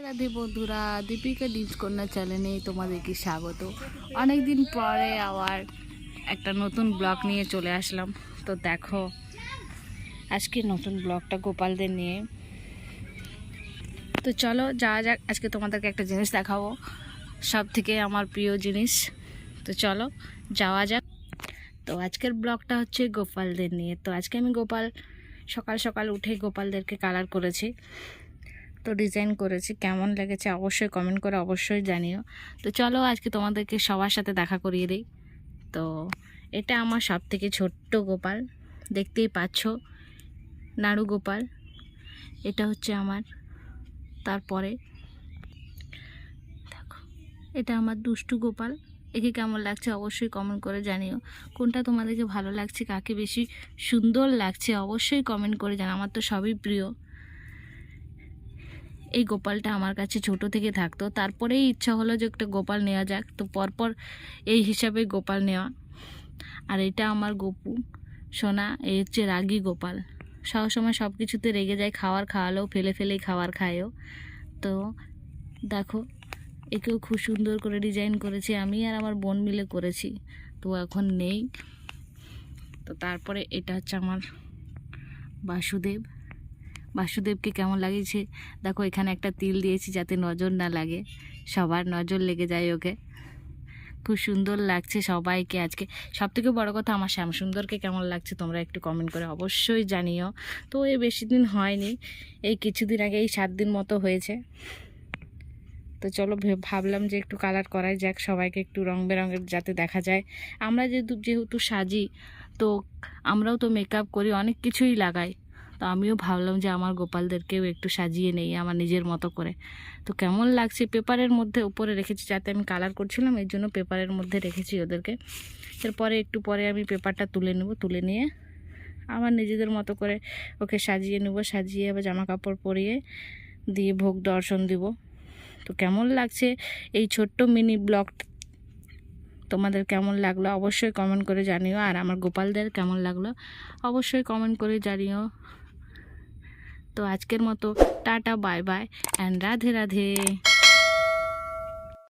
রাধে বন্ধুরা, দীপিকা ডিপস কন্যা চ্যানেলে তোমাদেরকে স্বাগত। অনেক দিন পরে আবার একটা নতুন ব্লগ নিয়ে চলে আসলাম। তো দেখো আজকে নতুন ব্লগটা গোপালদের নিয়ে। তো চলো যাওয়া যাক। আজকে তোমাদেরকে একটা জিনিস দেখাবো, সব থেকে আমার প্রিয় জিনিস। তো চলো যাওয়া যাক। তো আজকের ব্লগটা হচ্ছে গোপালদের নিয়ে। তো আজকে আমি সকাল সকাল উঠে গোপালদেরকে কালার করেছি, তো ডিজাইন করেছি। কেমন লেগেছে অবশ্যই কমেন্ট করে অবশ্যই জানিও। তো চলো আজকে তোমাদেরকে সবার সাথে দেখা করিয়ে দিই। তো এটা আমার সব থেকে ছোট্ট গোপাল, দেখতেই পাচ্ছ, নাড়ু গোপাল। এটা হচ্ছে আমার। তারপরে দেখো, এটা আমার দুষ্টু গোপাল। একে কেমন লাগছে অবশ্যই কমেন্ট করে জানিও। কোনটা তোমাদেরকে ভালো লাগছে, কাকে বেশি সুন্দর লাগছে অবশ্যই কমেন্ট করে জানাও। আমার তো সবই প্রিয়। এই গোপালটা আমার কাছে ছোট থেকে থাকতো, তারপরেই ইচ্ছা হলো যে একটা গোপাল নেওয়া যাক, তো পরপর এই হিসাবে গোপাল নেওয়া। আর এটা আমার গপু সোনা, এই হচ্ছে রাগী গোপাল। সবসময় সব কিছুতে রেগে যায়, খাওয়ালেও ফেলেই খাবার খায়ও। তো দেখো, একেও খুব সুন্দর করে ডিজাইন করেছি, আমি আর আমার বোন মিলে করেছি। তো এখন নেই। তো তারপরে এটা হচ্ছে আমার বাসুদেবকে কেমন লাগিয়েছে দেখো। এখানে একটা তিল দিয়েছি যাতে নজর না লাগে, সবার নজর লেগে যায় ওকে। খুব সুন্দর লাগছে সবাইকে। আজকে সবথেকে বড় কথা, আমার শ্যামসুন্দরকে কেমন লাগছে তোমরা একটু কমেন্ট করে অবশ্যই জানিও। তো এই বেশি দিন হয়নি, এই কিছুদিন আগে, এই 7 দিন মতো হয়েছে। তো চলো ভাবলাম যে একটু কালার করাই যাক, সবাইকে একটু রং বেরঙের যাতে দেখা যায়। আমরা যেহেতু সাজি, তো আমরাও তো মেকআপ করি, অনেক কিছুই লাগাই। তো আমিও ভাবলাম যে আমার গোপালদেরকেও একটু সাজিয়ে নেই আমার নিজের মতো করে। তো কেমন লাগছে, পেপারের মধ্যে উপরে রেখেছি, যাতে আমি কালার করছিলাম এই জন্য পেপারের মধ্যে রেখেছি ওদেরকে। এরপরে একটু পরে আমি পেপারটা তুলে নেব, তুলে নিয়ে আমার নিজেদের মতো করে ওকে সাজিয়ে নেব। সাজিয়ে আবার জামা কাপড় পরিয়ে দিয়ে ভোগ দর্শন দিব। তো কেমন লাগছে এই ছোট্ট মিনি ব্লগ, তোমাদের কেমন লাগলো অবশ্যই কমেন্ট করে জানিও। আর আমার গোপালদের কেমন লাগলো অবশ্যই কমেন্ট করে জানিও। তো আজকের মতো tata, bye bye and Radhe Radhe.